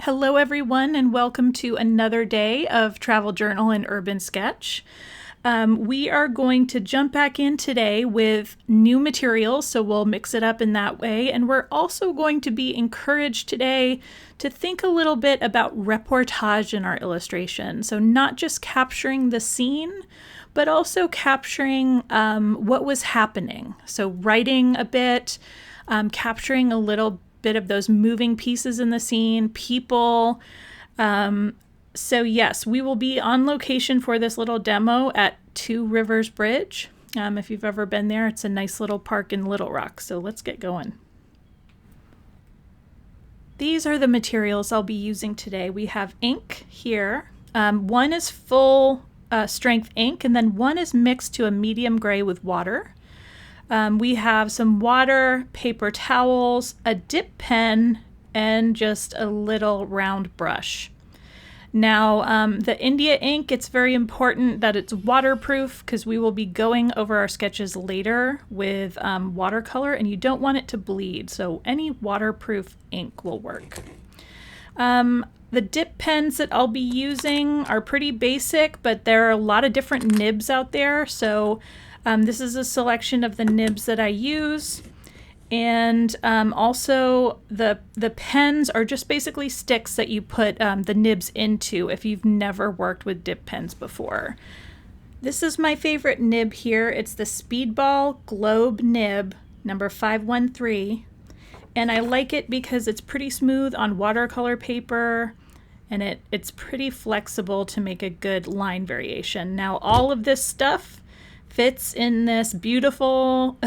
Hello everyone and welcome to another day of Travel Journal and Urban Sketch. We are going to jump back in today with new materials, so we'll mix it up in that way. And we're also going to be encouraged today to think a little bit about reportage in our illustration. So not just capturing the scene, but also capturing what was happening. So writing a bit, capturing a little bit of those moving pieces in the scene, people. So yes, we will be on location for this little demo at Two Rivers Bridge. If you've ever been there, it's a nice little park in Little Rock. So let's get going. These are the materials I'll be using today. We have ink here. One is full strength ink, and then one is mixed to a medium gray with water. We have some water, paper towels, a dip pen, and just a little round brush. Now, the India ink, it's very important that it's waterproof because we will be going over our sketches later with watercolor, and you don't want it to bleed, so any waterproof ink will work. The dip pens that I'll be using are pretty basic, but there are a lot of different nibs out there, so this is a selection of the nibs that I use. And also the pens are just basically sticks that you put the nibs into if you've never worked with dip pens before. This is my favorite nib here. It's the Speedball Globe nib number 513. And I like it because it's pretty smooth on watercolor paper and it's pretty flexible to make a good line variation. Now all of this stuff fits in this beautiful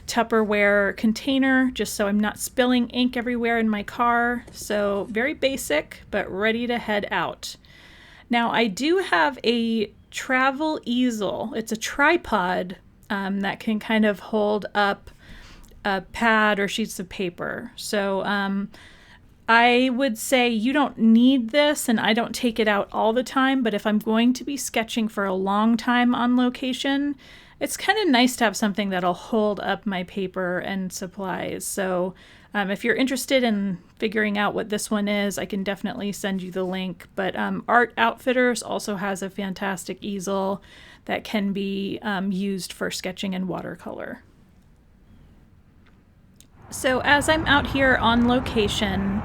Tupperware container, just so I'm not spilling ink everywhere in my car. So very basic, but ready to head out. Now I do have a travel easel. It's a tripod that can kind of hold up a pad or sheets of paper. So I would say you don't need this, and I don't take it out all the time, but if I'm going to be sketching for a long time on location, it's kind of nice to have something that'll hold up my paper and supplies. So if you're interested in figuring out what this one is, I can definitely send you the link. But Art Outfitters also has a fantastic easel that can be used for sketching in watercolor. So as I'm out here on location,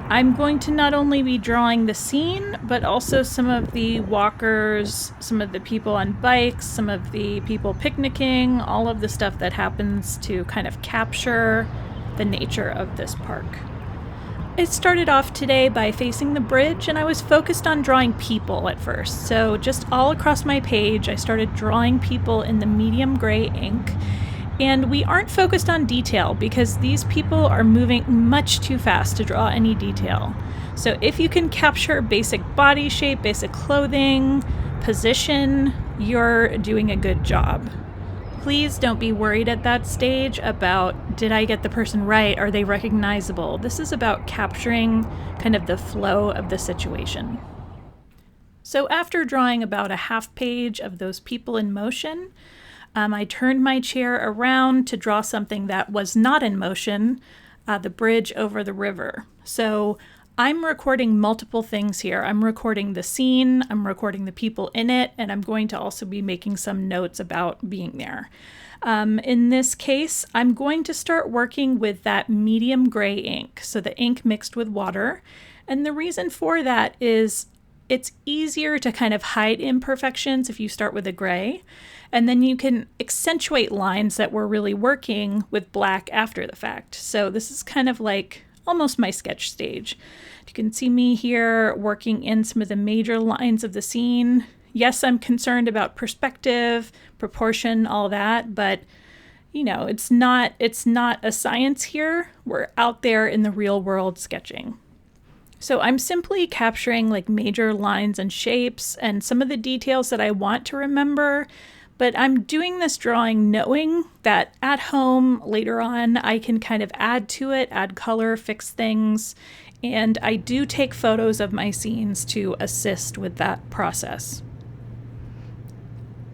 I'm going to not only be drawing the scene, but also some of the walkers, some of the people on bikes, some of the people picnicking, all of the stuff that happens to kind of capture the nature of this park. I started off today by facing the bridge, and I was focused on drawing people at first. So just all across my page, I started drawing people in the medium gray ink. And we aren't focused on detail because these people are moving much too fast to draw any detail. So if you can capture basic body shape, basic clothing, position, you're doing a good job. Please don't be worried at that stage about, did I get the person right? Are they recognizable? This is about capturing kind of the flow of the situation. So after drawing about a half page of those people in motion, I turned my chair around to draw something that was not in motion, the bridge over the river. So I'm recording multiple things here. I'm recording the scene, I'm recording the people in it, and I'm going to also be making some notes about being there. In this case, I'm going to start working with that medium gray ink, so the ink mixed with water. And the reason for that is it's easier to kind of hide imperfections if you start with a gray. And then you can accentuate lines that were really working with black after the fact. So this is kind of like almost my sketch stage. You can see me here working in some of the major lines of the scene. Yes, I'm concerned about perspective, proportion, all that, but you know, it's not a science here. We're out there in the real world sketching. So I'm simply capturing like major lines and shapes and some of the details that I want to remember. But I'm doing this drawing knowing that at home later on I can kind of add to it, add color, fix things, and I do take photos of my scenes to assist with that process.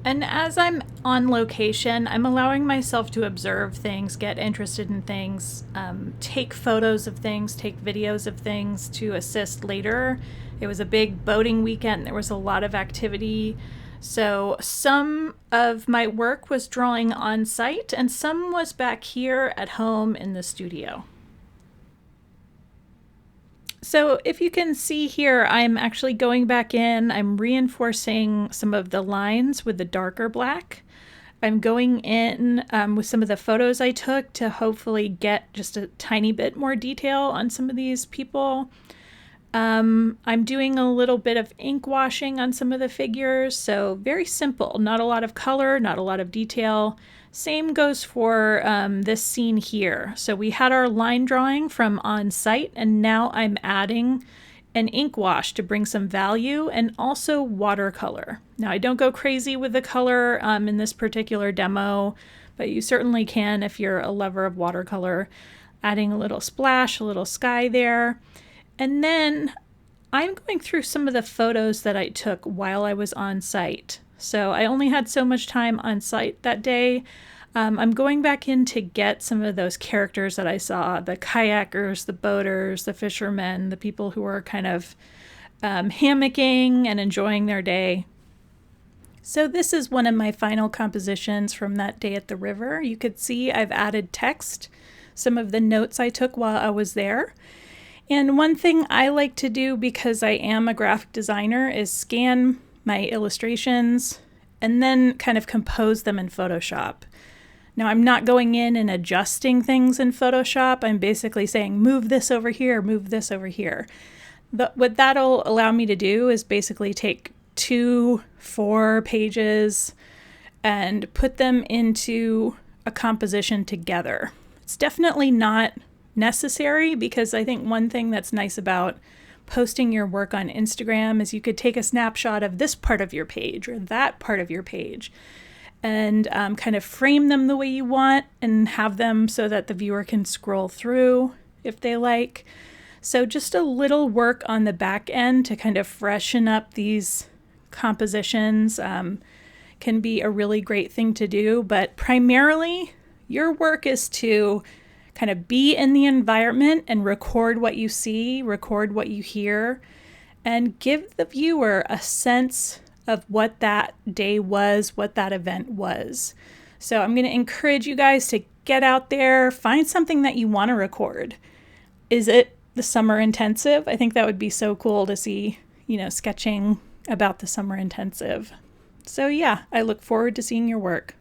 And as I'm on location, I'm allowing myself to observe things, get interested in things, take photos of things, take videos of things to assist later. It was a big boating weekend. There was a lot of activity. So some of my work was drawing on site and some was back here at home in the studio. So if you can see here, I'm actually going back in, I'm reinforcing some of the lines with the darker black. I'm going in with some of the photos I took to hopefully get just a tiny bit more detail on some of these people. I'm doing a little bit of ink washing on some of the figures, so very simple, not a lot of color, not a lot of detail. Same goes for this scene here. So we had our line drawing from on site, and now I'm adding an ink wash to bring some value and also watercolor. Now I don't go crazy with the color in this particular demo, but you certainly can if you're a lover of watercolor. Adding a little splash, a little sky there. And then I'm going through some of the photos that I took while I was on site. So I only had so much time on site that day. I'm going back in to get some of those characters that I saw, the kayakers, the boaters, the fishermen, the people who were kind of hammocking and enjoying their day. So this is one of my final compositions from that day at the river. You could see I've added text, some of the notes I took while I was there. And one thing I like to do, because I am a graphic designer, is scan my illustrations and then kind of compose them in Photoshop. Now I'm not going in and adjusting things in Photoshop. I'm basically saying, move this over here, move this over here. What that'll allow me to do is basically take 2-4 pages and put them into a composition together. It's definitely not necessary, because I think one thing that's nice about posting your work on Instagram is you could take a snapshot of this part of your page or that part of your page and kind of frame them the way you want and have them so that the viewer can scroll through if they like. So just a little work on the back end to kind of freshen up these compositions can be a really great thing to do, but primarily your work is to kind of be in the environment and record what you see, record what you hear, and give the viewer a sense of what that day was, what that event was. So I'm going to encourage you guys to get out there, find something that you want to record. Is it the summer intensive? I think that would be so cool to see, sketching about the summer intensive. So yeah, I look forward to seeing your work.